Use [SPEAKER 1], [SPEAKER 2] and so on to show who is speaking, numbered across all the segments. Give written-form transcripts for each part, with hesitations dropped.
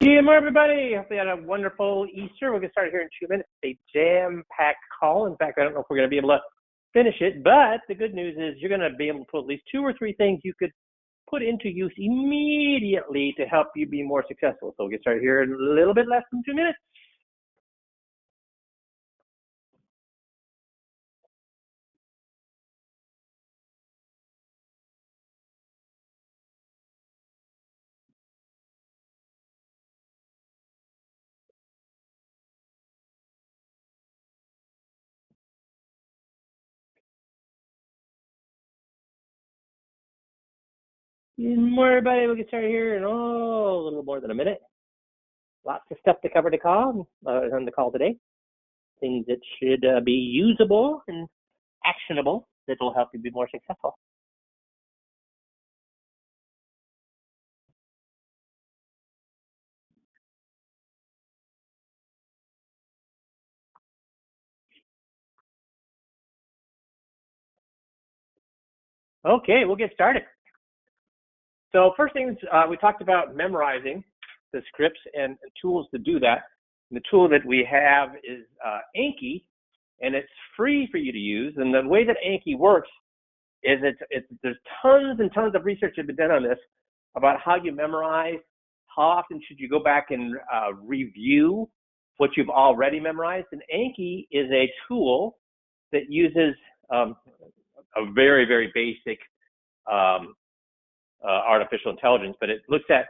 [SPEAKER 1] Good morning, everybody. Hope you had a wonderful Easter. We'll get started here in 2 minutes. A jam-packed call. In fact, I don't know if we're going to be able to finish it, but the good news is you're going to be able to put at least 2 or 3 things you could put into use immediately to help you be more successful. So we'll get started here in a little bit less than 2 minutes. Good morning, everybody. We'll get started here in a little more than a minute. Lots of stuff to cover on the call today. Things that should be usable and actionable that will help you be more successful. Okay, we'll get started. So first things, we talked about memorizing the scripts and tools to do that. And the tool that we have is Anki, and it's free for you to use. And the way that Anki works is there's tons and tons of research that has been done on this about how you memorize, how often should you go back and review what you've already memorized. And Anki is a tool that uses a very, very basic artificial intelligence, but it looks at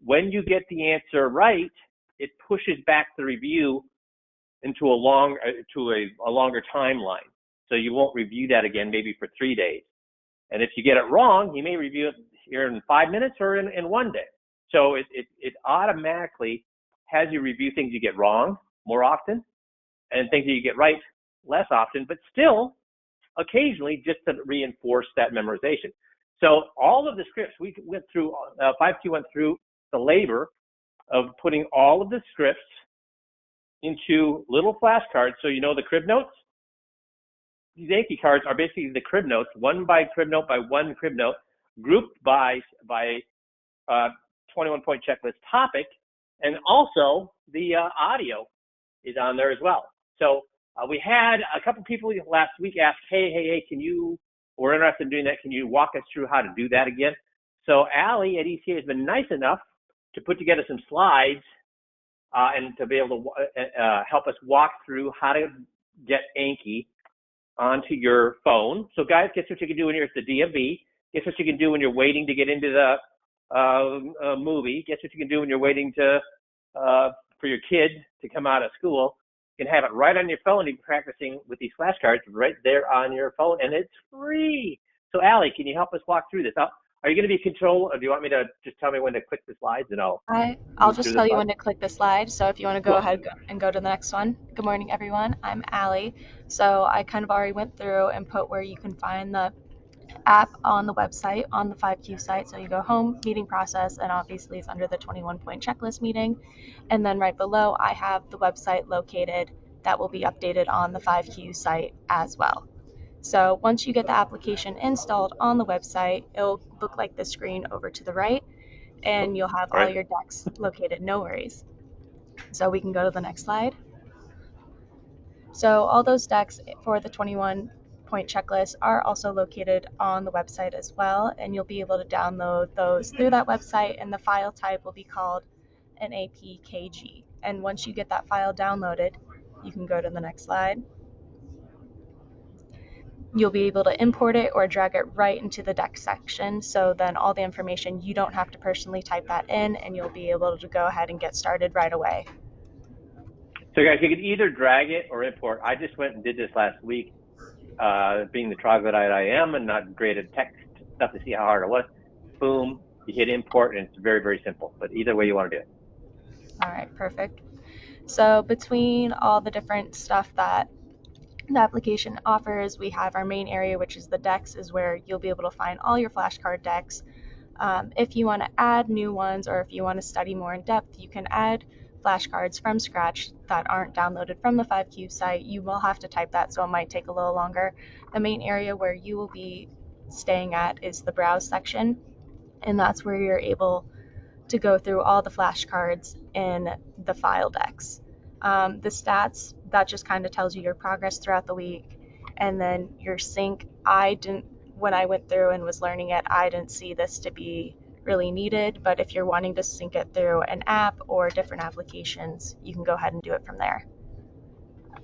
[SPEAKER 1] when you get the answer right, it pushes back the review into a longer timeline. So you won't review that again maybe for 3 days. And if you get it wrong, you may review it here in 5 minutes or in 1 day. So it automatically has you review things you get wrong more often and things that you get right less often, but still occasionally just to reinforce that memorization. So all of the scripts, we went through, 5Q went through the labor of putting all of the scripts into little flashcards. So you know the crib notes? These Anki cards are basically the crib notes, one by crib note by one crib note, grouped by 21-point checklist topic, and also the audio is on there as well. So we had a couple people last week ask, hey, we're interested in doing that. Can you walk us through how to do that again? So Allie at ECA has been nice enough to put together some slides and to be able to help us walk through how to get Anki onto your phone. So guys, guess what you can do when you're at the DMV? Guess what you can do when you're waiting to get into the movie? Guess what you can do when you're waiting for your kid to come out of school? You can have it right on your phone. You're practicing with these flashcards right there on your phone, and it's free. So Allie, can you help us walk through this? Are you going to be in control, or do you want me to just tell me when to click the slides and
[SPEAKER 2] I'll just tell you when to click the slide. So if you want to go ahead and go to the next one. Good morning, everyone. I'm Allie. So I kind of already went through and put where you can find the app on the website, on the 5Q site. So you go home, meeting process, and obviously it's under the 21-point checklist meeting. And then right below, I have the website located that will be updated on the 5Q site as well. So once you get the application installed on the website, it'll look like the screen over to the right, and you'll have all your decks located. No worries. So we can go to the next slide. So all those decks for the 21-point checklist are also located on the website as well, and you'll be able to download those through that website, and the file type will be called an APKG. And once you get that file downloaded, you can go to the next slide. You'll be able to import it or drag it right into the deck section, so then all the information, you don't have to personally type that in, and you'll be able to go ahead and get started right away.
[SPEAKER 1] So guys, you can either drag it or import. I just went and did this last week, being the troglodyte I am and not great at text stuff to see how hard it was. Boom, you hit import, and it's very, very simple. But either way you want to do it.
[SPEAKER 2] All right, perfect. So between all the different stuff that the application offers, we have our main area, which is the decks, is where you'll be able to find all your flashcard decks. If you want to add new ones, or if you want to study more in depth, you can add flashcards from scratch that aren't downloaded from the 5Q site. You will have to type that, so it might take a little longer. The main area where you will be staying at is the browse section, and that's where you're able to go through all the flashcards in the file decks. The stats, that just kind of tells you your progress throughout the week. And then your sync, when I went through and was learning it, I didn't see this to be really needed, but if you're wanting to sync it through an app or different applications, you can go ahead and do it from there.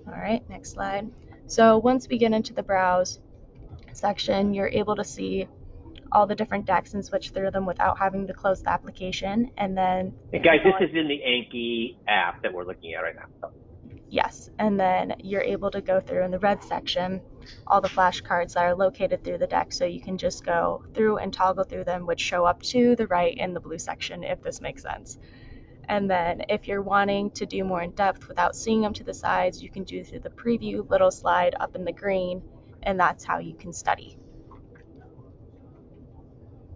[SPEAKER 2] All right, next slide. So once we get into the browse section, you're able to see all the different decks and switch through them without having to close the application. And then,
[SPEAKER 1] hey guys, this is in the Anki app that we're looking at right now. So.
[SPEAKER 2] Yes, and then you're able to go through in the red section all the flashcards that are located through the deck, so you can just go through and toggle through them, which show up to the right in the blue section, if this makes sense. And then if you're wanting to do more in depth without seeing them to the sides, you can do through the preview little slide up in the green, and that's how you can study.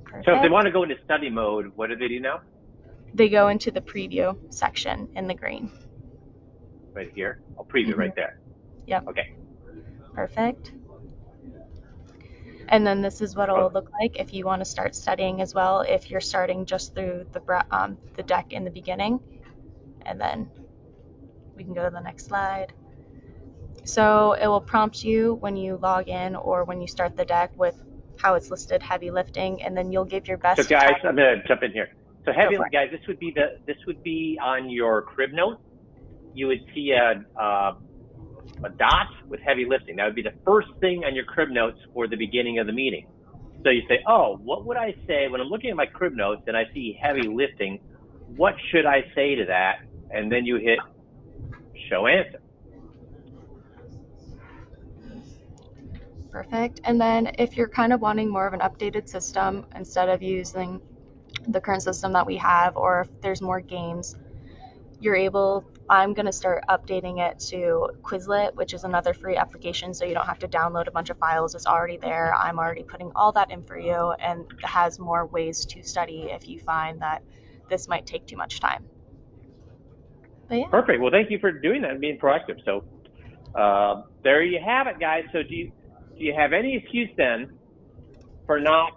[SPEAKER 2] Perfect.
[SPEAKER 1] So if they want to go into study mode, what do they do now?
[SPEAKER 2] They go into the preview section in the green.
[SPEAKER 1] Right here? I'll preview right there.
[SPEAKER 2] Yep.
[SPEAKER 1] Okay.
[SPEAKER 2] Perfect. And then this is what it'll look like if you want to start studying as well, if you're starting just through the deck in the beginning. And then we can go to the next slide. So it will prompt you when you log in or when you start the deck with how it's listed heavy lifting, and then you'll give your best.
[SPEAKER 1] So guys, I'm going to jump in here. So heavy, guys, this would be on your crib note. You would see a dot with heavy lifting. That would be the first thing on your crib notes for the beginning of the meeting. So you say, oh, what would I say when I'm looking at my crib notes and I see heavy lifting? What should I say to that? And then you hit show answer.
[SPEAKER 2] Perfect. And then if you're kind of wanting more of an updated system instead of using the current system that we have, or if there's more games, I'm going to start updating it to Quizlet, which is another free application, so you don't have to download a bunch of files. It's already there. I'm already putting all that in for you, and it has more ways to study if you find that this might take too much time. But yeah.
[SPEAKER 1] Perfect. Well, thank you for doing that and being proactive. So there you have it, guys. So do you have any excuse then for not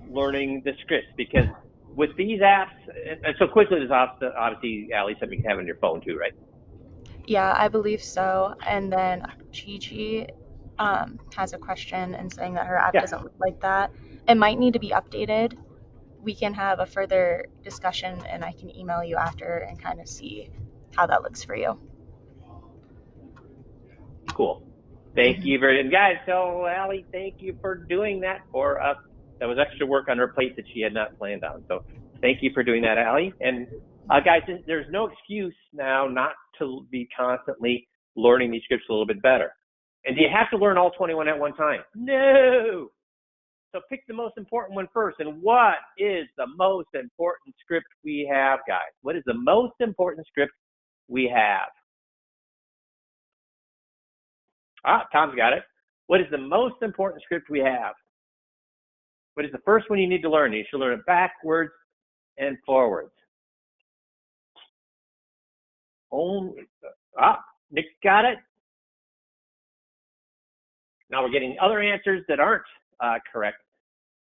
[SPEAKER 1] learning the scripts? Because with these apps, and so Quizlet is obviously, Allie, something you can have on your phone too, right?
[SPEAKER 2] Yeah, I believe so. And then Gigi has a question and saying that her app doesn't look like that. It might need to be updated. We can have a further discussion, and I can email you after and kind of see how that looks for you.
[SPEAKER 1] Cool. Thank you very much. Guys, so Allie, thank you for doing that for us. That was extra work on her plate that she had not planned on. So thank you for doing that, Allie. And guys, there's no excuse now not to be constantly learning these scripts a little bit better. And do you have to learn all 21 at one time? No. So pick the most important one first. And what is the most important script we have, guys? What is the most important script we have? Tom's got it. What is the most important script we have? What is the first one you need to learn? You should learn it backwards and forwards. Nick got it. Now we're getting other answers that aren't correct.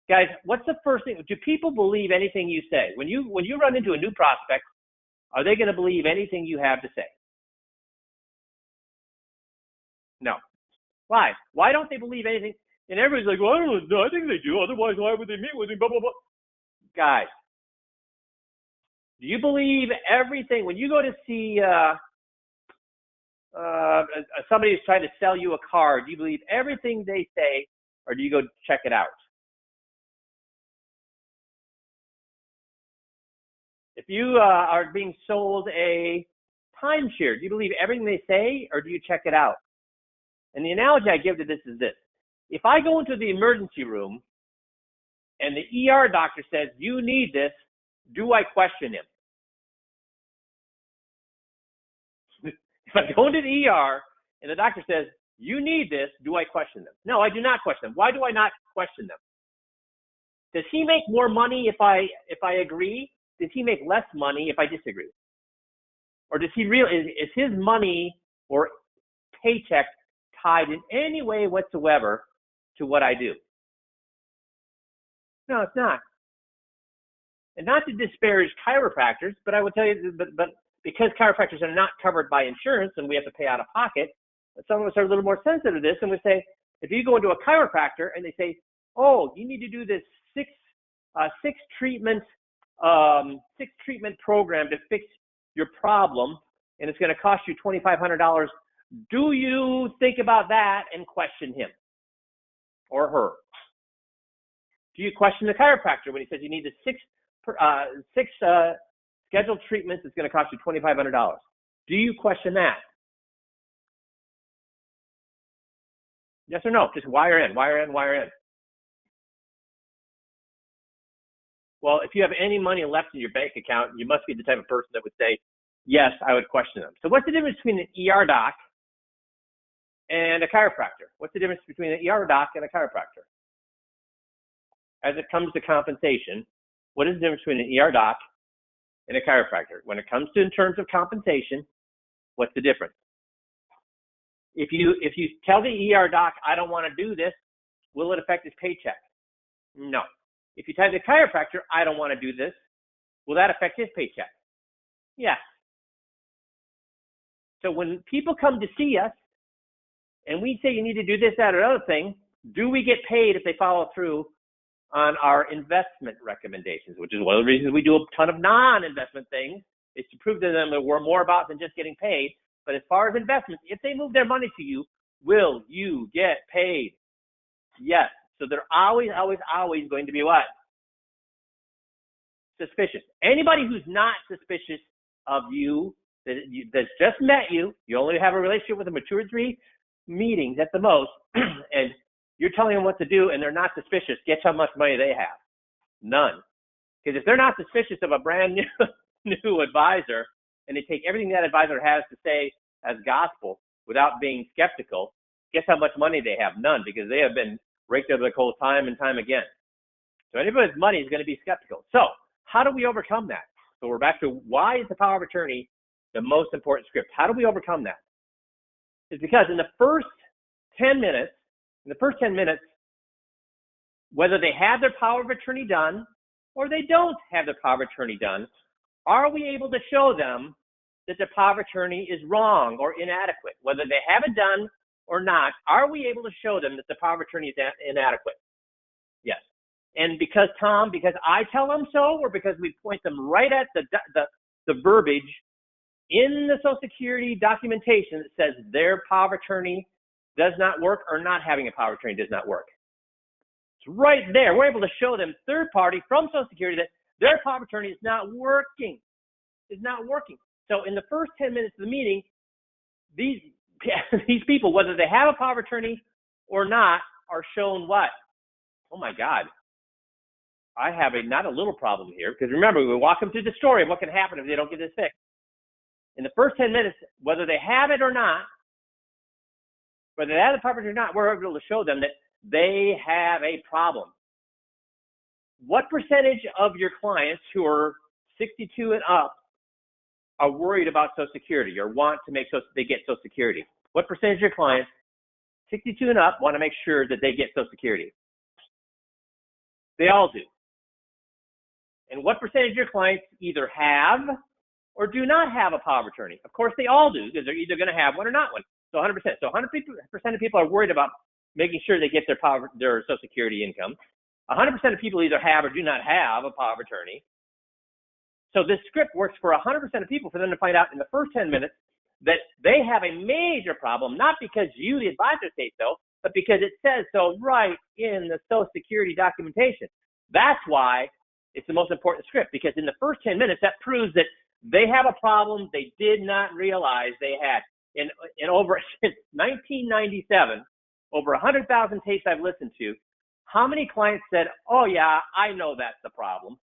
[SPEAKER 1] Guys, what's the first thing? Do people believe anything you say? When you run into a new prospect, are they going to believe anything you have to say? No. Why? Why don't they believe anything? And everybody's like, well, I don't know. I think they do. Otherwise, why would they meet with me? Blah, blah, blah. Guys, do you believe everything? When you go to see somebody who's trying to sell you a car, do you believe everything they say, or do you go check it out? If you are being sold a timeshare, do you believe everything they say, or do you check it out? And the analogy I give to this is this. If I go into the emergency room and the ER doctor says, you need this, do I question him? If I go into the ER and the doctor says, you need this, do I question them? No, I do not question them. Why do I not question them? Does he make more money if I agree? Does he make less money if I disagree? Or does he is his money or paycheck tied in any way whatsoever to what I do? No, it's not. And not to disparage chiropractors, but I would tell you, but because chiropractors are not covered by insurance and we have to pay out of pocket, some of us are a little more sensitive to this, and we say, if you go into a chiropractor and they say, oh, you need to do this six treatment program to fix your problem, and it's going to cost you $2,500. Do you think about that and question him or her? Do you question the chiropractor when he says you need the six scheduled treatments that's going to cost you $2,500? Do you question that? Yes or no? Just wire in. Well, if you have any money left in your bank account, you must be the type of person that would say, yes, I would question them. So what's the difference between an ER doc and a chiropractor? What's the difference between an ER doc and a chiropractor? As it comes to compensation, what is the difference between an ER doc and a chiropractor? When it comes to in terms of compensation, what's the difference? If you tell the ER doc, I don't want to do this, will it affect his paycheck? No. If you tell the chiropractor, I don't want to do this, will that affect his paycheck? Yes. So when people come to see us and we say you need to do this, that, or other thing, do we get paid if they follow through on our investment recommendations, which is one of the reasons we do a ton of non-investment things, is to prove to them that we're more about than just getting paid. But as far as investments, if they move their money to you, will you get paid? Yes. So they're always going to be what? Suspicious. Anybody who's not suspicious of you, that's just met you, you only have a relationship with them for 2 or 3 meetings at the most, and you're telling them what to do and they're not suspicious, guess how much money they have? None. Because if they're not suspicious of a brand new advisor, and they take everything that advisor has to say as gospel without being skeptical, guess how much money they have? None, because they have been raked over the coals time and time again. So anybody's money is going to be skeptical. So how do we overcome that? So we're back to, why is the power of attorney the most important script? How do we overcome that? It's because in the first 10 minutes, whether they have their power of attorney done or they don't have their power of attorney done, are we able to show them that the power of attorney is wrong or inadequate? Whether they have it done or not, are we able to show them that the power of attorney is inadequate? Yes. And because I tell them so, or because we point them right at the verbiage in the Social Security documentation that says their power of attorney does not work, or not having a power of attorney does not work. It's right there. We're able to show them third party from Social Security that their power of attorney is not working. So in the first 10 minutes of the meeting, these people, whether they have a power of attorney or not, are shown what? Oh my God, I have not a little problem here. Because remember, we walk them through the story of what can happen if they don't get this fixed. In the first 10 minutes, whether they have it or not, whether they have the power of attorney or not, we're able to show them that they have a problem. What percentage of your clients who are 62 and up are worried about Social Security or want to make sure they get Social Security? What percentage of your clients, 62 and up, want to make sure that they get Social Security? They all do. And what percentage of your clients either have or do not have a power of attorney? Of course, they all do, because they're either going to have one or not one. So 100%. So 100% of people are worried about making sure they get their Social Security income. 100% of people either have or do not have a power of attorney. So this script works for 100% of people, for them to find out in the first 10 minutes that they have a major problem, not because you, the advisor, say so, but because it says so right in the Social Security documentation. That's why it's the most important script, because in the first 10 minutes, that proves that they have a problem they did not realize they had. In over, since 1997, over 100,000 tapes I've listened to, how many clients said, oh yeah, I know that's the problem?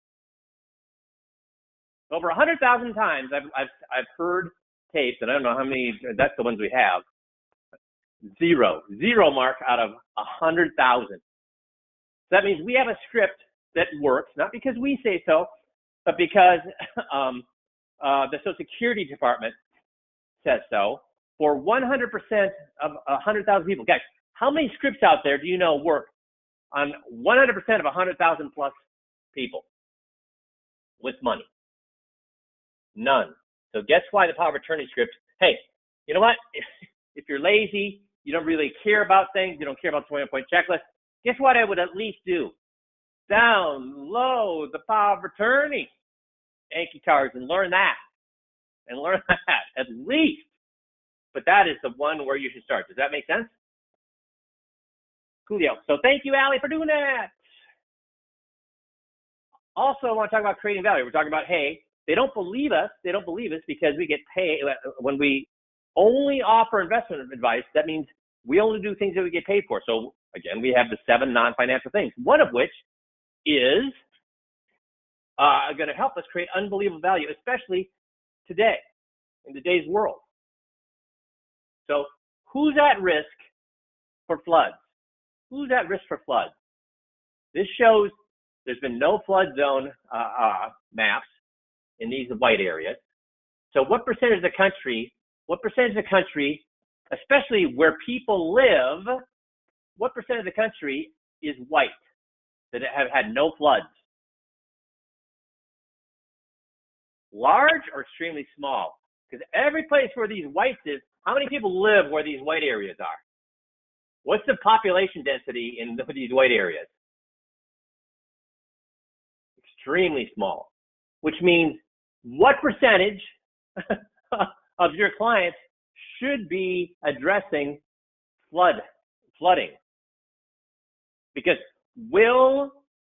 [SPEAKER 1] Over 100,000 times I've heard tapes, and I don't know how many, that's the ones we have. Zero mark out of 100,000. So that means we have a script that works, not because we say so, but because the Social Security Department says so, for 100% of 100,000 people. Guys, how many scripts out there do you know work on 100% of 100,000 plus people? with money. None. So guess why the power of attorney script? Hey, you know what? If you're lazy, you don't really care about things, you don't care about the 21-point checklist, guess what I would at least do? Download the power of attorney Anki cards and learn that. And learn that at least. But that is the one where you should start. Does that make sense? Coolio. So thank you, Allie, for doing that. Also, I want to talk about creating value. We're talking about, hey, they don't believe us. They don't believe us because we get paid. When we only offer investment advice, that means we only do things that we get paid for. So again, we have the 7 non-financial things, one of which is going to help us create unbelievable value, especially today, in today's world. So who's at risk for floods? Who's at risk for floods? This shows there's been no flood zone maps in these white areas. So what percentage of the country, especially where people live, what percent of the country is white that have had no floods? Large or extremely small? Because every place where these whites is, how many people live where these white areas are? What's the population density in these white areas? Extremely small, which means what percentage of your clients should be addressing flooding? Because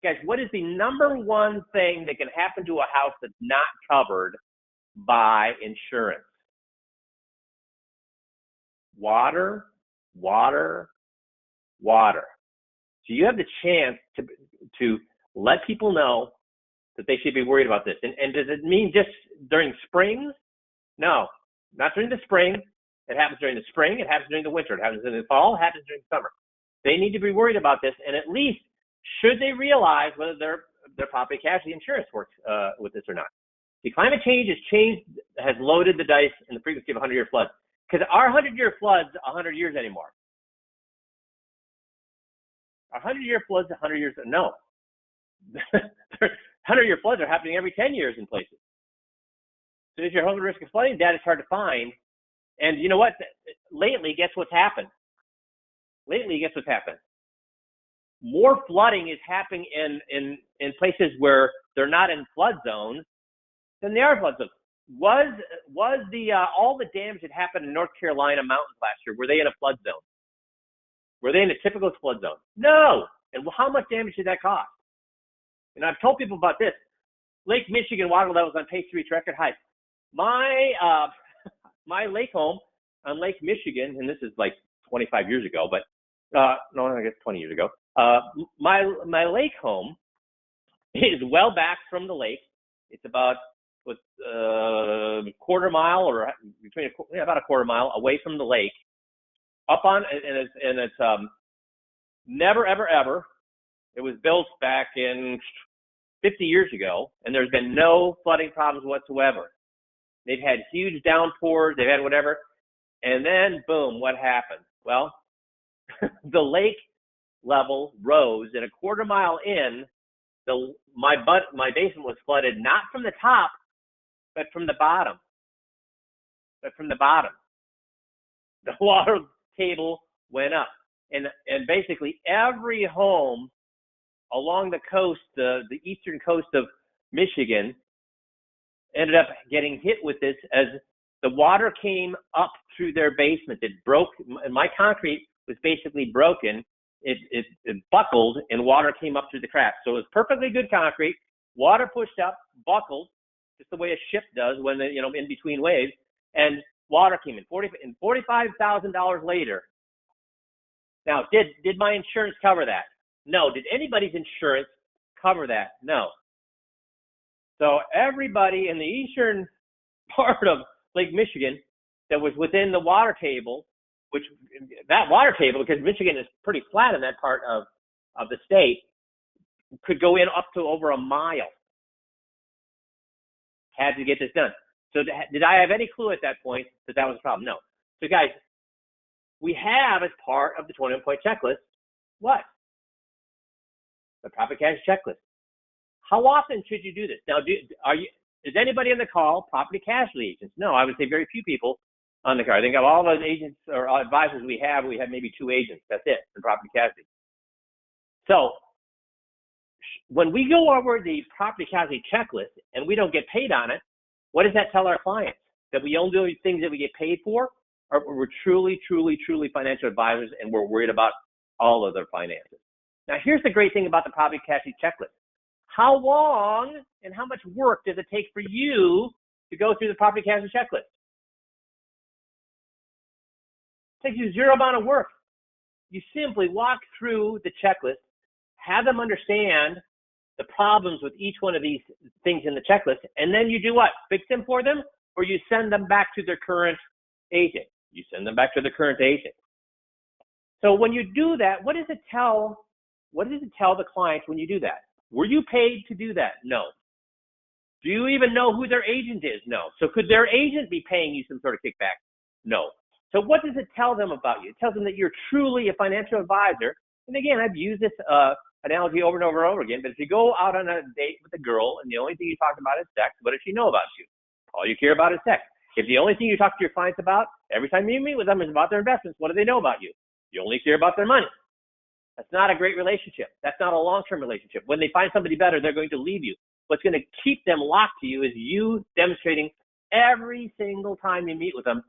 [SPEAKER 1] guys, what is the number one thing that can happen to a house that's not covered by insurance? Water. So you have the chance to let people know that they should be worried about this. And does it mean just during springs? No, not during the spring. It happens during the spring. It happens during the winter. It happens in the fall. It happens during the summer. They need to be worried about this, and at least should they realize whether their property casualty insurance works with this or not. See, climate change has loaded the dice in the frequency of 100-year floods. Because our 100-year floods 100 years anymore. Our 100-year floods 100 years, no. 100-year floods are happening every 10 years in places. So if you're at risk of flooding, that is hard to find. And you know what? Lately, guess what's happened? More flooding is happening in places where they're not in flood zones than they are flood zones. Was the all the damage that happened in North Carolina mountains last year, were they in a flood zone? Were they in a typical flood zone? No. And how much damage did that cost? And I've told people about this. Lake Michigan water levels on pace to reach record heights. My lake home on Lake Michigan, and this is like 25 years ago, but no, I guess 20 years ago. My lake home is well back from the lake. It's about quarter mile or about a quarter mile away from the lake, up on, and it's never ever. It was built back in 50 years ago, and there's been no flooding problems whatsoever. They've had huge downpours, they've had whatever, and then boom, what happened? Well, the lake level rose, and a quarter mile in, my basement was flooded not from the top, but from the bottom. The water table went up, and basically every home along the coast, the eastern coast of Michigan, ended up getting hit with this as the water came up through their basement. It broke, and my concrete was basically broken. It buckled, and water came up through the cracks. So it was perfectly good concrete. Water pushed up, buckled, just the way a ship does when in between waves, and water came in. $45,000 later. Now, did my insurance cover that? No. Did anybody's insurance cover that? No. So everybody in the eastern part of Lake Michigan that was within the water table, because Michigan is pretty flat in that part of the state, could go in up to over a mile. Had to get this done. So did I have any clue at that point that was a problem? No. So guys, we have as part of the 21-point checklist, what? The property casualty checklist. How often should you do this? Now, is anybody on the call property casualty agents? No, I would say very few people on the call. I think of all those agents or advisors we have maybe 2 agents. That's it in property casualty. So when we go over the property casualty checklist and we don't get paid on it, what does that tell our clients? That we only do things that we get paid for, or we're truly, truly, truly financial advisors and we're worried about all of their finances? Now, here's the great thing about the property casualty checklist. How long and how much work does it take for you to go through the property casualty checklist? It takes you zero amount of work. You simply walk through the checklist, have them understand the problems with each one of these things in the checklist, and then you do what? Fix them for them, or you send them back to their current agent. You send them back to the current agent. So when you do that, what does it tell the client when you do that? Were you paid to do that? No. Do you even know who their agent is? No. So could their agent be paying you some sort of kickback? No. So what does it tell them about you? It tells them that you're truly a financial advisor. And again, I've used this analogy over and over and over again, but if you go out on a date with a girl and the only thing you talk about is sex, what does she know about you? All you care about is sex. If the only thing you talk to your clients about every time you meet with them is about their investments, what do they know about you? You only care about their money. That's not a great relationship. That's not a long-term relationship. When they find somebody better, they're going to leave you. What's going to keep them locked to you is you demonstrating every single time you meet with them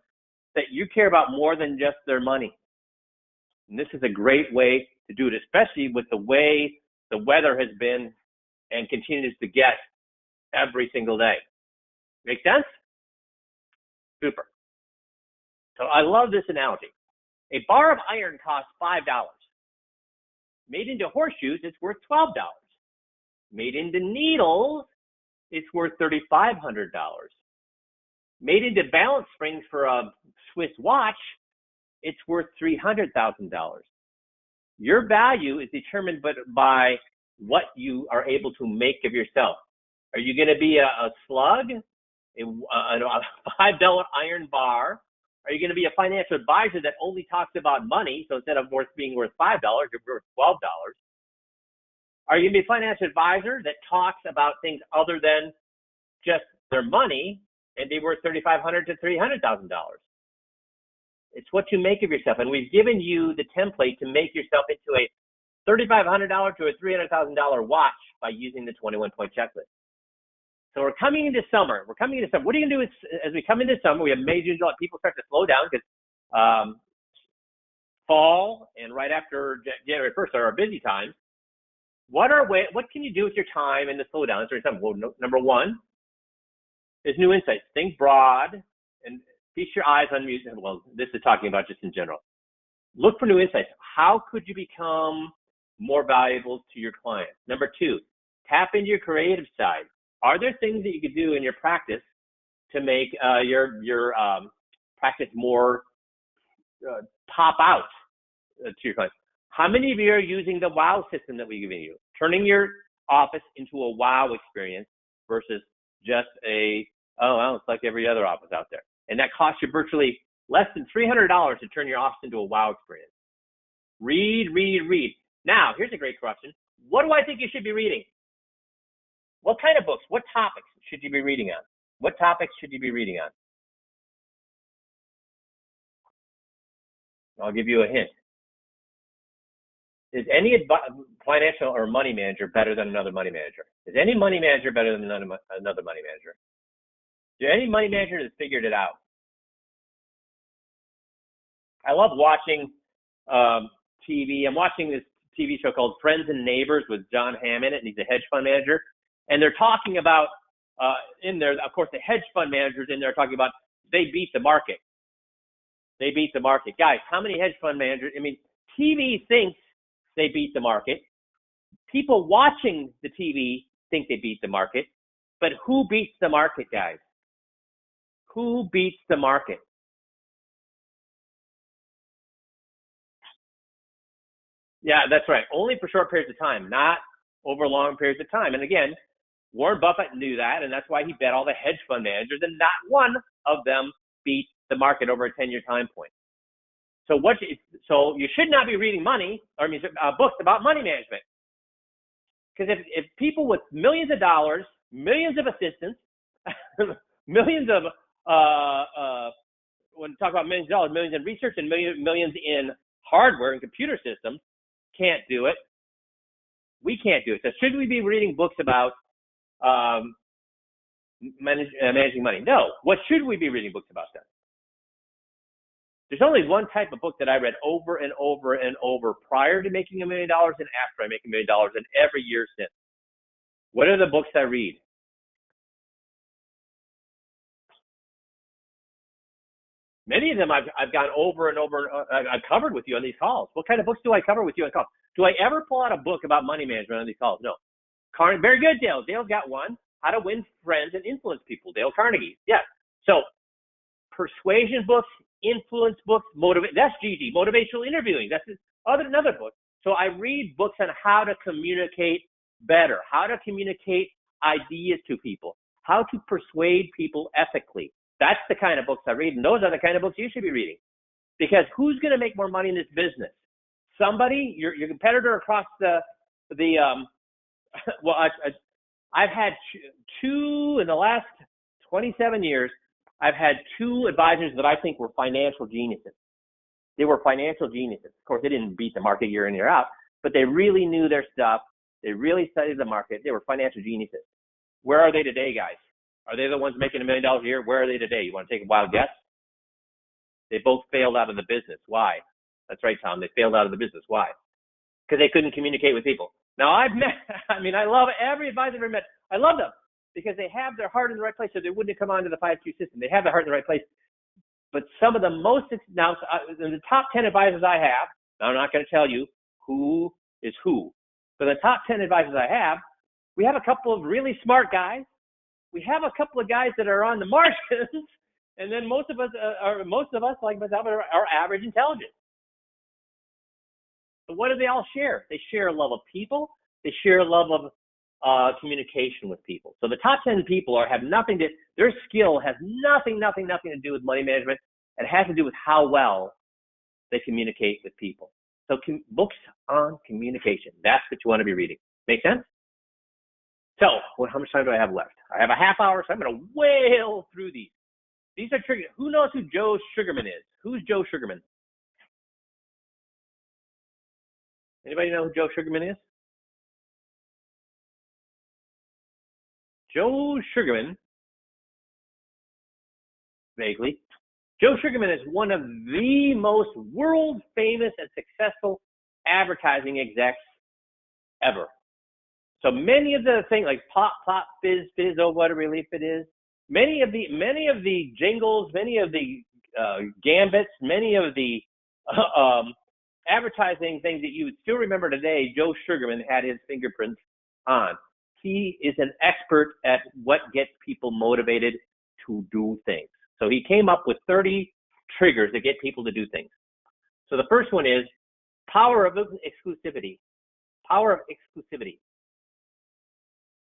[SPEAKER 1] that you care about more than just their money. And this is a great way to do it, especially with the way the weather has been and continues to get every single day. Make sense? Super. So I love this analogy. A bar of iron costs $5. Made into horseshoes, it's worth $12. Made into needles, it's worth $3,500. Made into balance springs for a Swiss watch, it's worth $300,000. Your value is determined by what you are able to make of yourself. Are you going to be a slug, a $5 iron bar? Are you going to be a financial advisor that only talks about money? So instead of being worth $5, you're worth $12. Are you going to be a financial advisor that talks about things other than just their money and be worth $3,500 to $300,000? It's what you make of yourself. And we've given you the template to make yourself into a $3,500 to a $300,000 watch by using the 21-point checklist. So we're coming into summer. What are you going to do as we come into summer? We have major people start to slow down because fall and right after January 1st are our busy times. What can you do with your time in the slowdown? Well, number one is new insights. Think broad and feast your eyes on music. Well, this is talking about just in general. Look for new insights. How could you become more valuable to your clients? Number two, tap into your creative side. Are there things that you could do in your practice to make your practice more pop out to your clients? How many of you are using the WOW system that we've given you? Turning your office into a WOW experience versus just it's like every other office out there. And that costs you virtually less than $300 to turn your office into a WOW experience. Read. Now, here's a great question. What do I think you should be reading? What kind of books? What topics should you be reading on? What topics should you be reading on? I'll give you a hint. Is any financial or money manager better than another money manager? Is any money manager better than another money manager? Is there any money manager that's figured it out? I love watching TV. I'm watching this TV show called Friends and Neighbors with John Hamm in it, and he's a hedge fund manager. And they're talking about, in there, of course, the hedge fund managers in there are talking about they beat the market. They beat the market. Guys, how many hedge fund managers? TV thinks they beat the market. People watching the TV think they beat the market. But who beats the market, guys? Who beats the market? Yeah, that's right. Only for short periods of time, not over long periods of time. And again, Warren Buffett knew that, and that's why he bet all the hedge fund managers, and not one of them beat the market over a 10-year time point. So you should not be reading books about money management. Because if people with millions of dollars, millions of assistants, millions of when we talk about millions of dollars, millions in research and millions in hardware and computer systems can't do it, we can't do it. So should we be reading books about managing money? No. What should we be reading books about then? There's only one type of book that I read over and over and over prior to making $1 million and after I make $1 million and every year since. What are the books I read? Many of them I've gone over and over. I've covered with you on these calls. What kind of books do I cover with you on calls? Do I ever pull out a book about money management on these calls? No. Very good, Dale. Dale's got one. How to Win Friends and Influence People. Dale Carnegie. Yeah. So persuasion books, influence books, that's GG. Motivational interviewing. That's another book. So I read books on how to communicate better, how to communicate ideas to people, how to persuade people ethically. That's the kind of books I read, and those are the kind of books you should be reading. Because who's going to make more money in this business? Somebody, your competitor across well, I've had two in the last 27 years. I've had two advisors that I think were financial geniuses. They were financial geniuses. Of course, they didn't beat the market year in, year out, but they really knew their stuff. They really studied the market. They were financial geniuses. Where are they today, guys? Are they the ones making $1 million a year? Where are they today? You want to take a wild guess? They both failed out of the business. Why? That's right, Tom. They failed out of the business. Why? Because they couldn't communicate with people. Now, I love every advisor I've ever met. I love them because they have their heart in the right place, so they wouldn't have come onto the 5Q system. They have their heart in the right place. But some of the most, now, in the top 10 advisors I have, I'm not going to tell you who is who, but the top 10 advisors I have, we have a couple of really smart guys. We have a couple of guys that are on the margins, and then most of us, like myself, are average intelligence. But what do they all share? They share a love of people. They share a love of communication with people. So the top 10 people have nothing to, their skill has nothing to do with money management. It has to do with how well they communicate with people. So books on communication, that's what you want to be reading. Make sense? So how much time do I have left? I have a half hour, so I'm going to whale through these. These are triggers. Who knows who Joe Sugarman is? Who's Joe Sugarman? Anybody know who Joe Sugarman is? Joe Sugarman, vaguely. Joe Sugarman is one of the most world famous and successful advertising execs ever. So many of the things like pop, pop, fizz, fizz, oh, what a relief it is. Many of the jingles, many of the gambits, many of the advertising things that you would still remember today, Joe Sugarman had his fingerprints on. He is an expert at what gets people motivated to do things. So he came up with 30 triggers that get people to do things. So the first one is power of exclusivity. Power of exclusivity.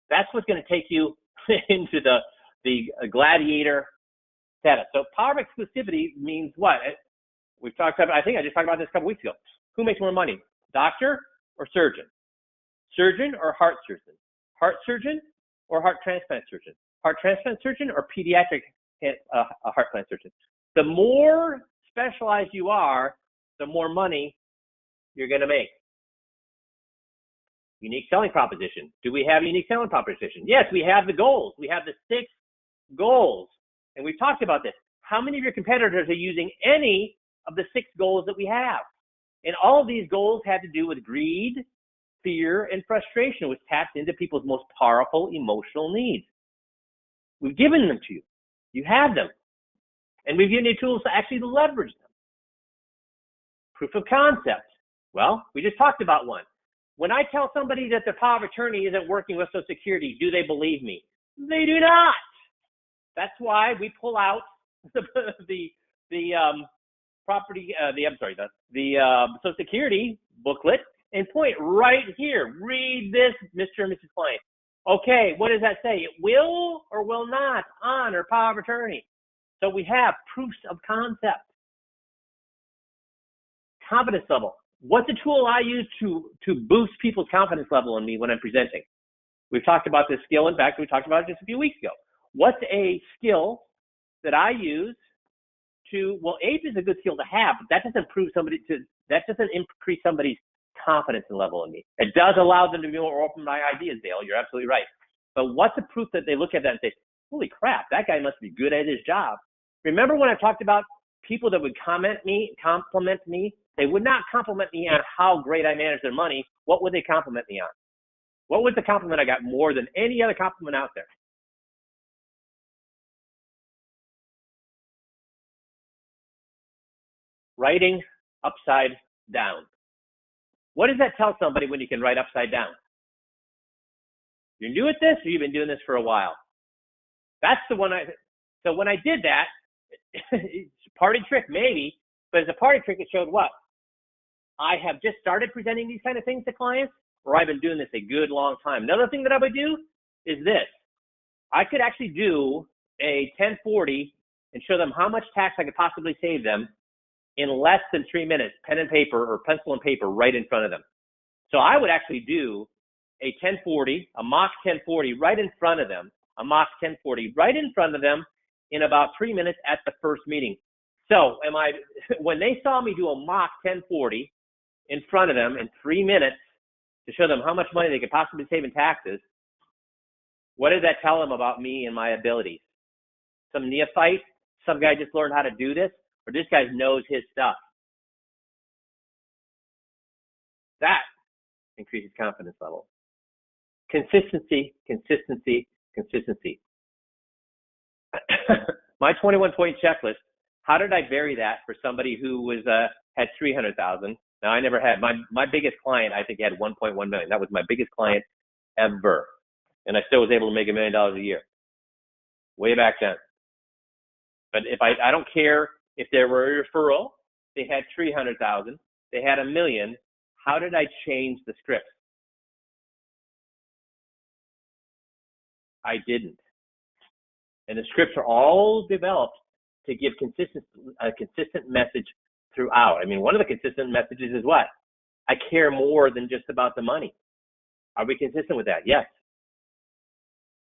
[SPEAKER 1] That's what's going to take you into the gladiator status. So power of exclusivity means what? We've talked about, I think I just talked about this a couple weeks ago. Who makes more money? Doctor or surgeon? Surgeon or heart surgeon? Heart surgeon or heart transplant surgeon? Heart transplant surgeon or pediatric heart transplant surgeon? The more specialized you are, the more money you're going to make. Unique selling proposition. Do we have a unique selling proposition? Yes, we have the goals. We have the 6 goals. And we've talked about this. How many of your competitors are using any of the 6 goals that we have? And all of these goals had to do with greed, fear, and frustration, which taps into people's most powerful emotional needs. We've given them to you. You have them. And we've given you tools to actually leverage them. Proof of concept. Well, we just talked about one. When I tell somebody that their power of attorney isn't working with Social Security, do they believe me? They do not. That's why we pull out the Social Security booklet and point right here. Read this, Mr. and Mrs. Klein. Okay, what does that say? It will or will not honor power of attorney. So we have proofs of concept. Confidence level. What's a tool I use to boost people's confidence level in me when I'm presenting? We've talked about this skill. In fact, we talked about it just a few weeks ago. What's a skill that I use to, well, APE is a good skill to have, but that doesn't increase somebody's confidence level in me. It does allow them to be more open to my ideas, Dale. You're absolutely right. But what's the proof that they look at that and say, holy crap, that guy must be good at his job? Remember when I talked about people that would compliment me? They would not compliment me on how great I manage their money. What would they compliment me on? What was the compliment I got more than any other compliment out there? Writing upside down. What does that tell somebody when you can write upside down? You're new at this, or you've been doing this for a while? That's the one so when I did that, it's a party trick maybe, but as a party trick, it showed what? I have just started presenting these kind of things to clients, or I've been doing this a good long time. Another thing that I would do is this. I could actually do a 1040 and show them how much tax I could possibly save them in less than 3 minutes, pen and paper or pencil and paper right in front of them. So I would actually do a 1040, a mock 1040 right in front of them, a mock 1040 right in front of them in about 3 minutes at the first meeting. So when they saw me do a mock 1040 in front of them in 3 minutes to show them how much money they could possibly save in taxes, what did that tell them about me and my abilities? Some neophyte, some guy just learned how to do this, or this guy knows his stuff. That increases confidence level. Consistency, consistency, consistency. My 21-point checklist, how did I vary that for somebody who had 300,000? Now, I never had, my biggest client, I think, had 1.1 million. That was my biggest client ever. And I still was able to make $1 million a year, way back then. But if I don't care if there were a referral, they had 300,000, they had $1 million. How did I change the script? I didn't. And the scripts are all developed to give a consistent message throughout. I mean, one of the consistent messages is what? I care more than just about the money. Are we consistent with that? Yes.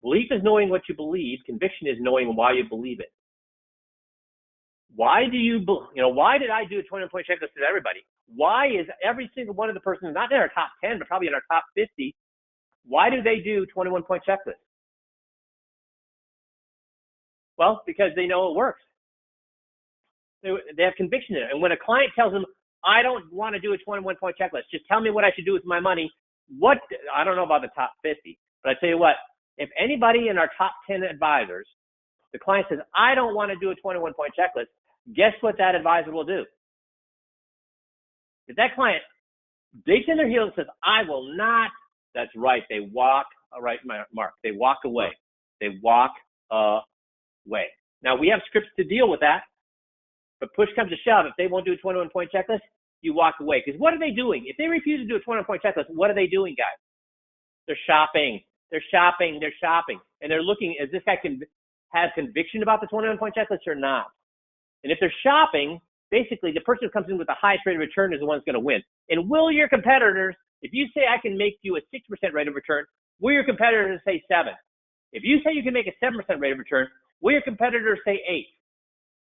[SPEAKER 1] Belief is knowing what you believe. Conviction is knowing why you believe it. Why did I do a 21-point checklist to everybody? Why is every single one of the persons, not in our top 10, but probably in our top 50, why do they do 21-point checklists? Well, because they know it works. They have conviction in it. And when a client tells them, I don't want to do a 21-point checklist, just tell me what I should do with my money, I don't know about the top 50, but I tell you what, if anybody in our top 10 advisors, the client says, I don't want to do a 21-point checklist, guess what that advisor will do? If that client digs in their heels and says, I will not, that's right, they walk, all right, Mark, they walk away. They walk away. Now, we have scripts to deal with that, but push comes to shove. If they won't do a 21-point checklist, you walk away. Because what are they doing? If they refuse to do a 21-point checklist, what are they doing, guys? They're shopping. They're shopping. They're shopping. And they're looking, is this guy has conviction about the 21-point checklist or not? And if they're shopping, basically the person who comes in with the highest rate of return is the one who's going to win. And will your competitors, if you say I can make you a 6% rate of return, will your competitors say 7? If you say you can make a 7% rate of return, will your competitors say 8?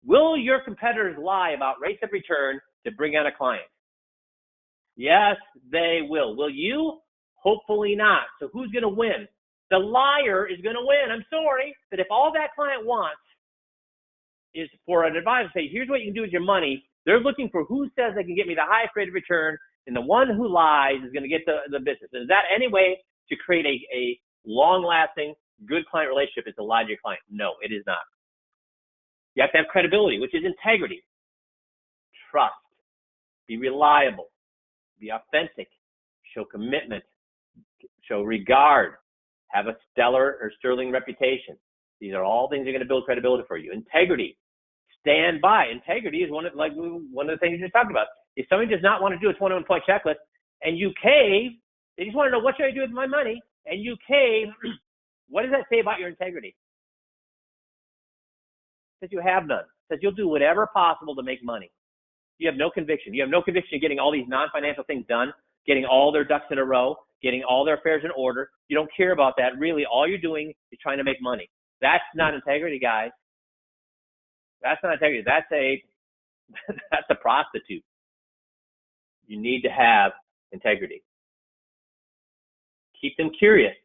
[SPEAKER 1] Will your competitors lie about rates of return to bring on a client? Yes, they will. Will you? Hopefully not. So who's going to win? The liar is going to win. I'm sorry, but if all that client wants is for an advisor to say, here's what you can do with your money, they're looking for who says they can get me the highest rate of return, and the one who lies is going to get the business. And is that any way to create a long-lasting, good client relationship is to lie to your client? No, it is not. You have to have credibility, which is integrity. Trust. Be reliable. Be authentic. Show commitment. Show regard. Have a stellar or sterling reputation. These are all things that are going to build credibility for you. Integrity. Stand by. Integrity is one of the things you just talked about. If somebody does not want to do a 21-point checklist and you cave, they just want to know, what should I do with my money? And you cave, what does that say about your integrity? Says you have none. Says you'll do whatever possible to make money. You have no conviction. You have no conviction of getting all these non-financial things done, getting all their ducks in a row, getting all their affairs in order. You don't care about that. Really, all you're doing is trying to make money. That's not integrity, guys. That's not integrity. That's a prostitute. You need to have integrity. Keep them curious.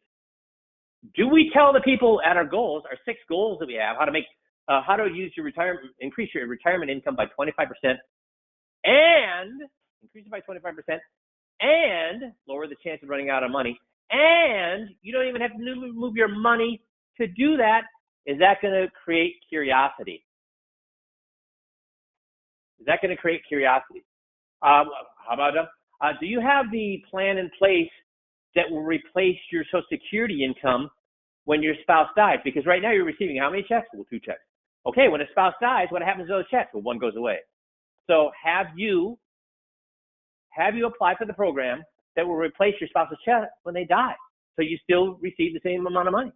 [SPEAKER 1] Do we tell the people at our goals, our 6 goals that we have, how to use your retirement, increase your retirement income by 25%, and increase it by 25%, and lower the chance of running out of money, and you don't even have to move your money to do that? Is that going to create curiosity? Is that going to create curiosity? How about do you have the plan in place that will replace your Social Security income when your spouse dies? Because right now you're receiving how many checks? Well, 2 checks. Okay, when a spouse dies, what happens to those checks? Well, 1 goes away. So have you apply for the program that will replace your spouse's check when they die, so you still receive the same amount of money?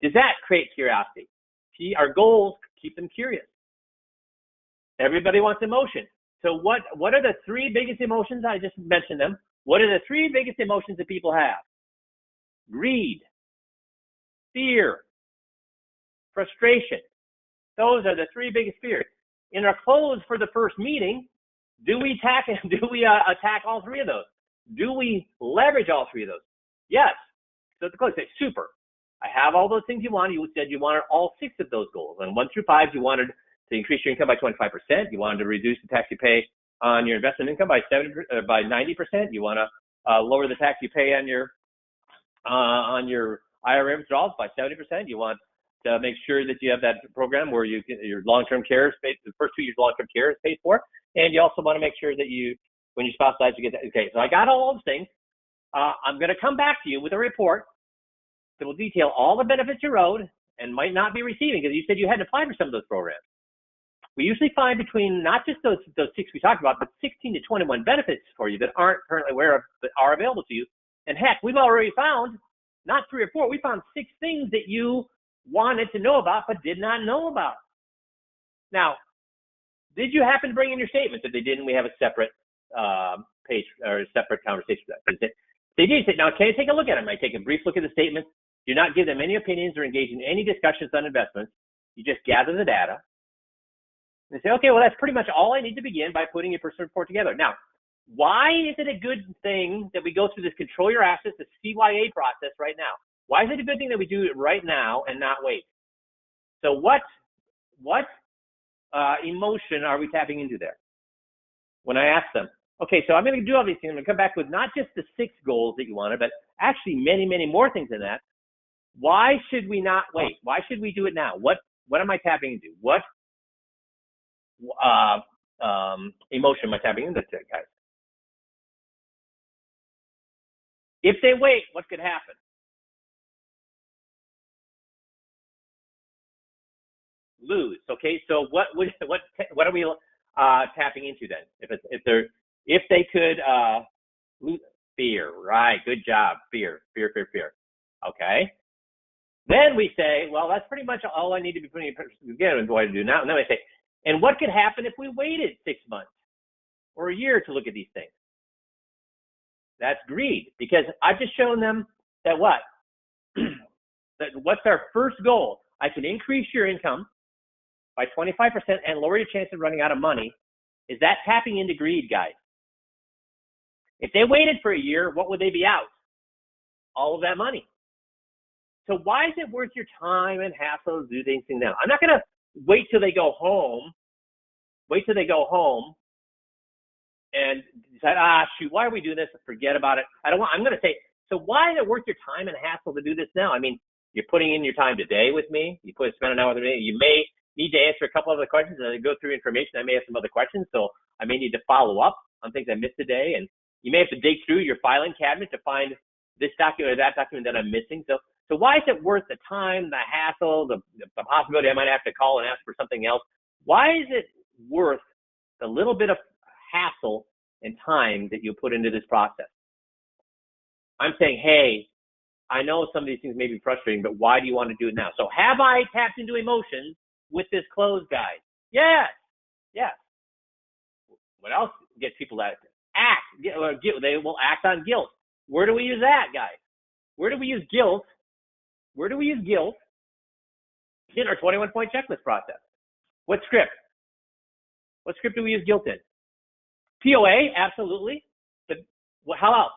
[SPEAKER 1] Does that create curiosity? See, our goals keep them curious. Everybody wants emotion. So what are the 3 biggest emotions? I just mentioned them. What are the 3 biggest emotions that people have? Greed, fear, frustration. Those are the 3 biggest fears. In our close for the first meeting, do we attack all 3 of those? Do we leverage all 3 of those? Yes. So the close say, super. I have all those things you wanted. You said you wanted all 6 of those goals. And 1 through 5, you wanted to increase your income by 25%. You wanted to reduce the tax you pay on your investment income by 90%. You want to lower the tax you pay on your IRA withdrawals by 70%. You want to make sure that you have that program where your long-term care is paid. The first 2 years long-term care is paid for, and you also want to make sure that when your spouse dies, you get that. Okay, so I got all those things. I'm going to come back to you with a report that will detail all the benefits you owed and might not be receiving, because you said you hadn't applied for some of those programs. We usually find between not just those 6 we talked about, but 16 to 21 benefits for you that aren't currently aware of that are available to you. And heck, we've already found not 3 or 4. We found 6 things that you wanted to know about but did not know about. Now, did you happen to bring in your statements? If they didn't, we have a separate page or a separate conversation for that. They did say, now can you take a look at them? I take a brief look at the statements. Do not give them any opinions or engage in any discussions on investments. You just gather the data. And they say, okay, well, that's pretty much all I need to begin by putting a personal report together. Now, why is it a good thing that we go through this control your assets, the CYA process right now? Why is it a good thing that we do it right now and not wait? So what emotion are we tapping into there? When I ask them, okay, so I'm going to do all these things. I'm going to come back with not just the 6 goals that you wanted, but actually many, many more things than that. Why should we not wait? Why should we do it now? What am I tapping into? What emotion am I tapping into, guys? If they wait, what could happen? Lose. Okay, so what are we tapping into then? If they could lose, fear, right? Good job. Fear. Okay. Then we say, well, that's pretty much all I need to be putting together and what I do now. And then I say, and what could happen if we waited 6 months or a year to look at these things? That's greed, because I've just shown them that that what's our first goal? I can increase your income by 25% and lower your chance of running out of money. Is that tapping into greed, guys? If they waited for a year, what would they be out? All of that money. So why is it worth your time and hassle to do these things now? I'm not going to wait till they go home. And decide, shoot, why are we doing this? Forget about it. I'm going to say, so why is it worth your time and hassle to do this now? I mean, you're putting in your time today with me. You spend an hour with me. You may need to answer a couple other questions. As I go through information, I may have some other questions. So I may need to follow up on things I missed today. And you may have to dig through your filing cabinet to find this document or that document that I'm missing. So why is it worth the time, the hassle, the possibility I might have to call and ask for something else? Why is it worth the little bit of hassle and time that you put into this process? I'm saying, hey, I know some of these things may be frustrating, but why do you want to do it now? So have I tapped into emotions with this close, guys? Yes. What else gets people to act? They will act on guilt. Where do we use that, guys? Where do we use guilt? Where do we use guilt in our 21-point checklist process? What script? What script do we use guilt in? POA, absolutely. But how else?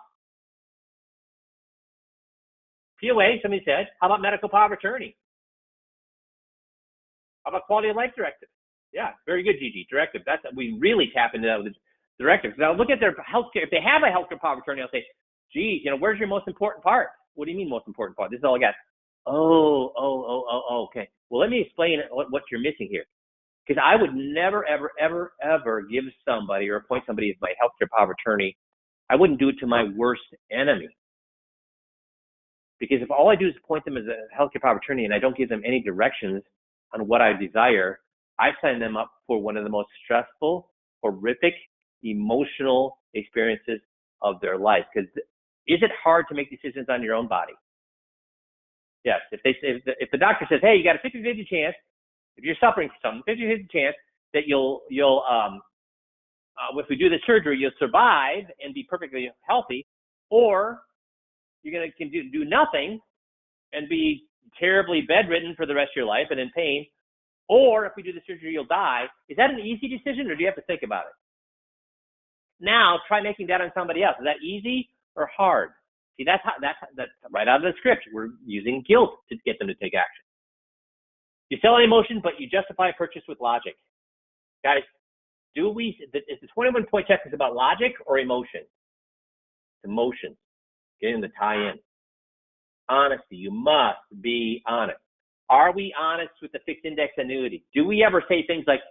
[SPEAKER 1] POA, somebody said. How about medical power of attorney? How about quality of life directive? Yeah, very good, Gigi. Directive. We really tap into that with the directives. Now look at their healthcare. If they have a healthcare power of attorney, I'll say, geez, where's your most important part? What do you mean most important part? This is all I got. Oh, okay. Well, let me explain what you're missing here. Because I would never, ever, ever, ever give somebody or appoint somebody as my healthcare power of attorney. I wouldn't do it to my worst enemy. Because if all I do is appoint them as a healthcare power of attorney and I don't give them any directions on what I desire, I sign them up for one of the most stressful, horrific, emotional experiences of their life. Because is it hard to make decisions on your own body? Yes. If the doctor says, hey, you got a 50-50 chance, if you're suffering from something, 50-50 chance that if we do the surgery, you'll survive and be perfectly healthy, or you're going to do nothing and be terribly bedridden for the rest of your life and in pain, or if we do the surgery, you'll die. Is that an easy decision, or do you have to think about it? Now, try making that on somebody else. Is that easy or hard? See, that's right out of the script. We're using guilt to get them to take action. You sell an emotion, but you justify a purchase with logic. Guys, is the 21-point checklist about logic or emotion? Emotion. Getting the tie-in. Honesty. You must be honest. Are we honest with the fixed index annuity? Do we ever say things like,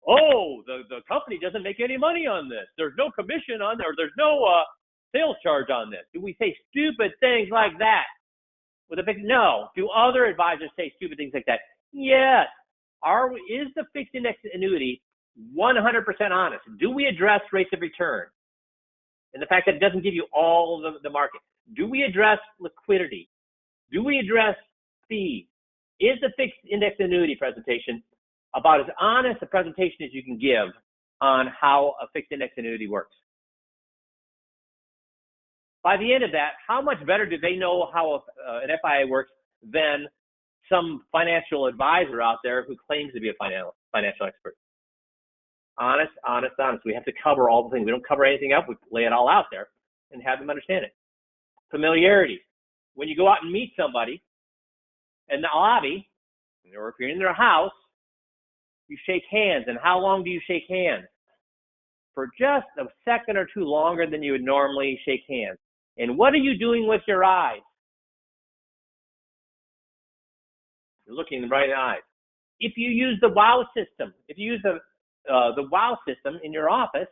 [SPEAKER 1] oh, the company doesn't make any money on this. There's no commission on there. There's no sales charge on this. Do we say stupid things like that? No. Do other advisors say stupid things like that? Yes. Is the fixed index annuity 100% honest? Do we address rates of return and the fact that it doesn't give you all the market? Do we address liquidity? Do we address fees? Is the fixed index annuity presentation about as honest a presentation as you can give on how a fixed index annuity works? By the end of that, how much better do they know how an FIA works than some financial advisor out there who claims to be a financial expert? Honest. We have to cover all the things. We don't cover anything up. We lay it all out there and have them understand it. Familiarity. When you go out and meet somebody in the lobby, or if you're in their house, you shake hands. And how long do you shake hands? For just a second or two longer than you would normally shake hands. And what are you doing with your eyes? You're looking right in the eyes. If you use the WOW system, if you use the WOW system in your office,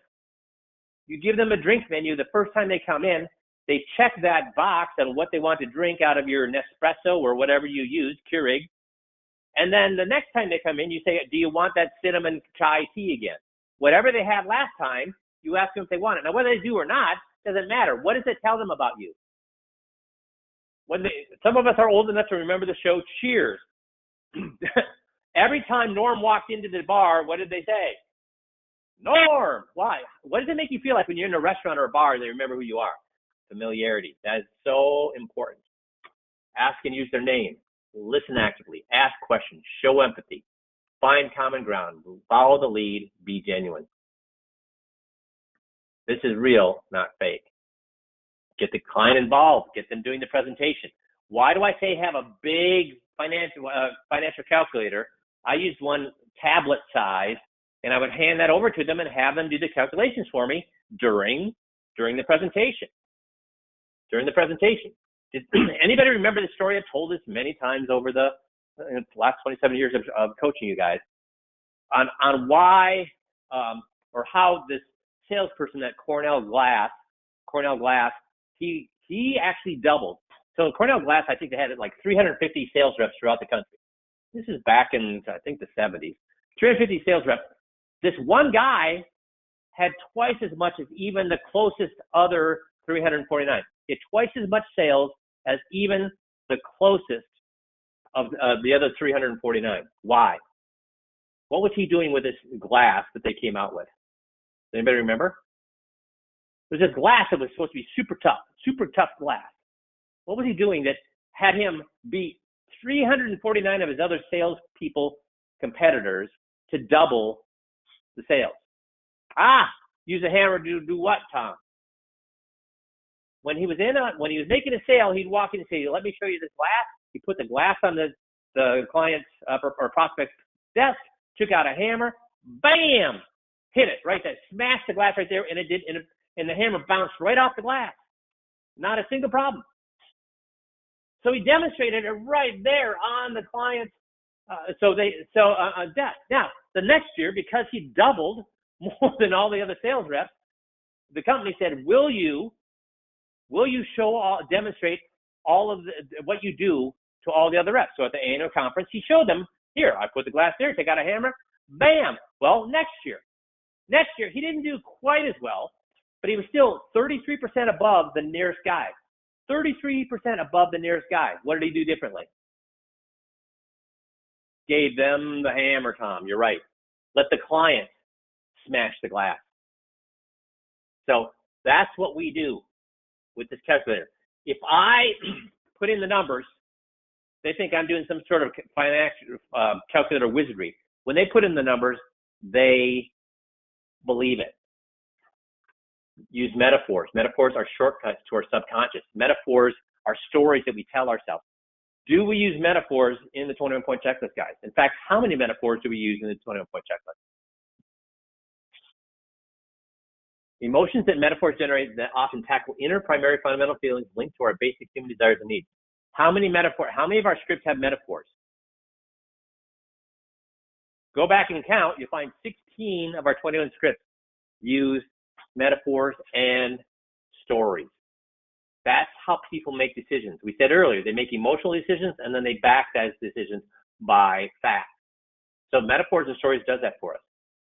[SPEAKER 1] you give them a drink menu the first time they come in. They check that box on what they want to drink out of your Nespresso or whatever you use, Keurig. And then the next time they come in, you say, do you want that cinnamon chai tea again? Whatever they had last time, you ask them if they want it. Now, whether they do or not, doesn't matter. What does it tell them about you? Some of us are old enough to remember the show Cheers. Every time Norm walked into the bar, what did they say? Norm! Why? What does it make you feel like when you're in a restaurant or a bar and they remember who you are? Familiarity. That is so important. Ask and use their name. Listen actively. Ask questions. Show empathy. Find common ground. Follow the lead. Be genuine. This is real, not fake. Get the client involved. Get them doing the presentation. Why do I say have a big financial calculator? I used one tablet size, and I would hand that over to them and have them do the calculations for me during the presentation. During the presentation. Did anybody remember the story? I've told this many times over the last 27 years of coaching you guys on why or how this salesperson at Cornell Glass, he actually doubled. So Cornell Glass, I think they had like 350 sales reps throughout the country. This is back in, I think, the 70s. 350 sales reps. This one guy had twice as much as even the closest other 349. He had twice as much sales as even the closest of the other 349. Why? What was he doing with this glass that they came out with? Anybody remember? It was this glass that was supposed to be super tough glass. What was he doing that had him beat 349 of his other salespeople competitors to double the sales? Use a hammer to do what, Tom? When he was making a sale, he'd walk in and say, "Let me show you this glass." He put the glass on the client's or prospect's desk, took out a hammer, bam, hit it right there, smashed the glass right there, and it did, and the hammer bounced right off the glass. Not a single problem. So he demonstrated it right there on the client's desk. Now the next year, because he doubled more than all the other sales reps, the company said, "Will you demonstrate all of what you do to all the other reps?" So at the annual conference, he showed them, "Here, I put the glass there, take out a hammer, bam." Well, next year he didn't do quite as well, but he was still 33% above the nearest guy. 33% above the nearest guy. What did he do differently? Gave them the hammer, Tom. You're right. Let the client smash the glass. So that's what we do with this calculator. If I put in the numbers, they think I'm doing some sort of financial calculator wizardry. When they put in the numbers, they believe it. Use metaphors. Metaphors are shortcuts to our subconscious. Metaphors are stories that we tell ourselves. Do we use metaphors in the 21-point checklist, guys? In fact, how many metaphors do we use in the 21-point checklist? Emotions that metaphors generate that often tackle inner primary fundamental feelings linked to our basic human desires and needs. How many of our scripts have metaphors? Go back and count. You'll find 16 of our 21 scripts use metaphors and stories. That's how people make decisions. We said earlier, they make emotional decisions and then they back those decisions by fact. So metaphors and stories does that for us.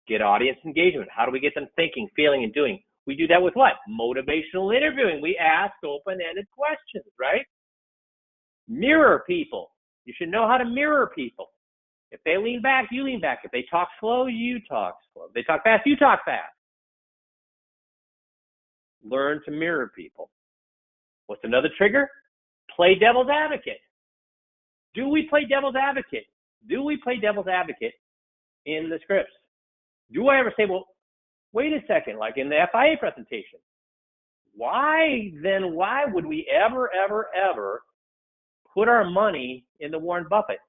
[SPEAKER 1] Get audience engagement. How do we get them thinking, feeling, and doing? We do that with what? Motivational interviewing. We ask open-ended questions, right? Mirror people. You should know how to mirror people. If they lean back, you lean back. If they talk slow, you talk slow. If they talk fast, you talk fast. Learn to mirror people. What's another trigger? Play devil's advocate. Do we play devil's advocate? Do we play devil's advocate in the scripts? Do I ever say, well, wait a second, like in the FIA presentation, why would we ever put our money in the Warren Buffett?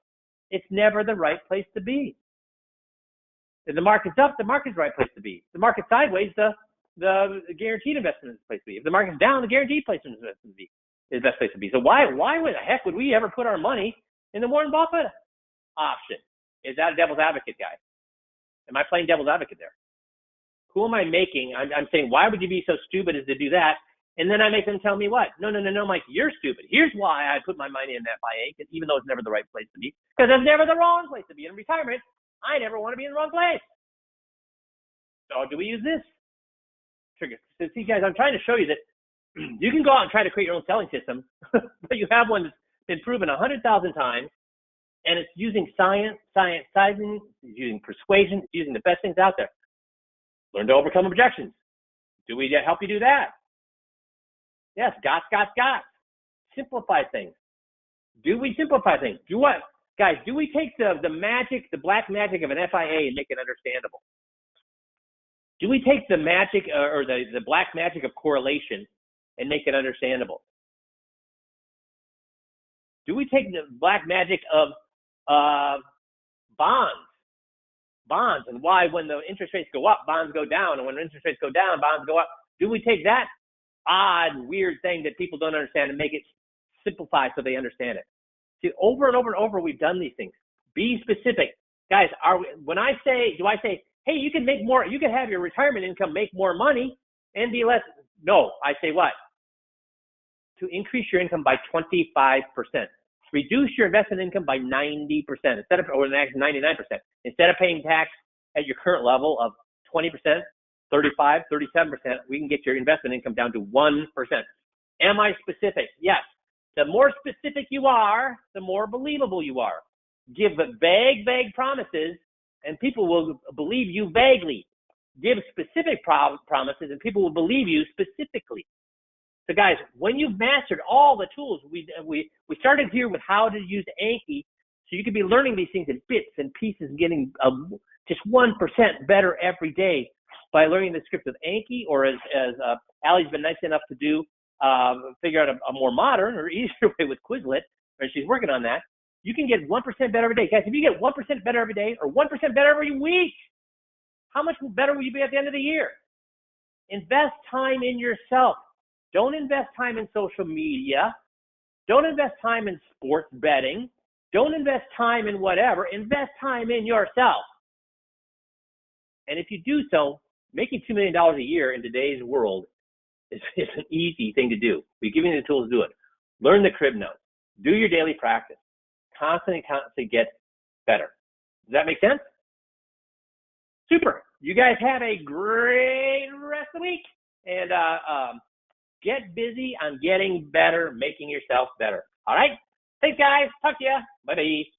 [SPEAKER 1] It's never the right place to be. If the market's up, the market's the right place to be. If the market's sideways, the guaranteed investment is the place to be. If the market's down, the guaranteed placement is the best place to be. So why the heck would we ever put our money in the Warren Buffett option? Is that a devil's advocate, guy? Am I playing devil's advocate there? Who am I making? I'm saying, why would you be so stupid as to do that? And then I make them tell me what? No, Mike, you're stupid. Here's why I put my money in FIA, even though it's never the right place to be. Because it's never the wrong place to be. In retirement, I never want to be in the wrong place. So do we use this trigger? So see, guys, I'm trying to show you that you can go out and try to create your own selling system, but you have one that's been proven 100,000 times. And it's using science, it's using persuasion, it's using the best things out there. Learn to overcome objections. Do we help you do that? Yes, got. Simplify things. Do we simplify things? Do what? Guys, do we take the magic, the black magic of an FIA and make it understandable? Do we take the magic or the black magic of correlation and make it understandable? Do we take the black magic of bonds and why when the interest rates go up, bonds go down, and when interest rates go down, bonds go up? Do we take that odd, weird thing that people don't understand and make it simplified so they understand it? See, over and over and over, we've done these things. Be specific. Guys, do I say, hey, you can make more, you can have your retirement income make more money and be less? No, I say what? To increase your income by 25%. Reduce your investment income by 90% or 99%. Instead of paying tax at your current level of 20%, 35%, 37%, we can get your investment income down to 1%. Am I specific? Yes. The more specific you are, the more believable you are. Give vague promises, and people will believe you vaguely. give specific promises, and people will believe you specifically. So guys, when you've mastered all the tools, we started here with how to use Anki, so you could be learning these things in bits and pieces, and getting just 1% better every day by learning the script with Anki, or as Allie's been nice enough to do, figure out a more modern or easier way with Quizlet, or she's working on that. You can get 1% better every day. Guys, if you get 1% better every day or 1% better every week, how much better will you be at the end of the year? Invest time in yourself. Don't invest time in social media. Don't invest time in sports betting. Don't invest time in whatever. Invest time in yourself. And if you do so, making $2 million a year in today's world is an easy thing to do. We're giving you the tools to do it. Learn the crib note. Do your daily practice. Constantly get better. Does that make sense? Super. You guys have a great rest of the week. And get busy on getting better, making yourself better. All right? Thanks, guys. Talk to you. Bye-bye.